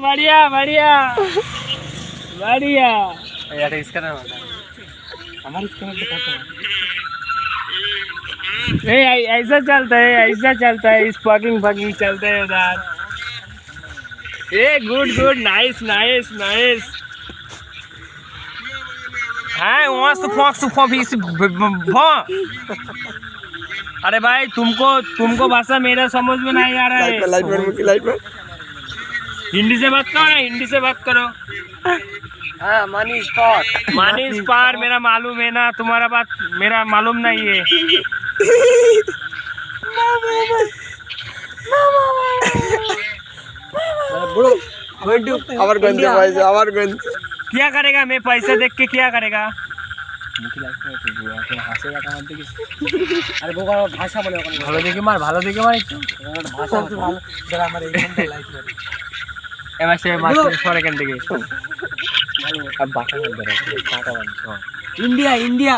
बढ़िया बढ़िया बढ़िया यार इसका नाम हमारे इसका नाम बताता है ऐसा चलता है इस फकिंग चलते है उधर good good nice nice nice हाँ वहाँ से अरे भाई तुमको भाषा मेरा समझ में नहीं आ रहा है। लाइट में हिंदी से बात करो ना, हिंदी से बात करो। हाँ मानी पार मेरा मालूम है ना, तुम्हारा बात मेरा मालूम नहीं है। क्या करेगा मैं पैसे देख के क्या करेगा? अरे वो भाषा बोले ভালো দেখে মার একটু भाषा ভালো যারা আমার এই লাইফ করে এবার সে মার সরে কেন থেকে আর বাটা বন্ধ রাখো इंडिया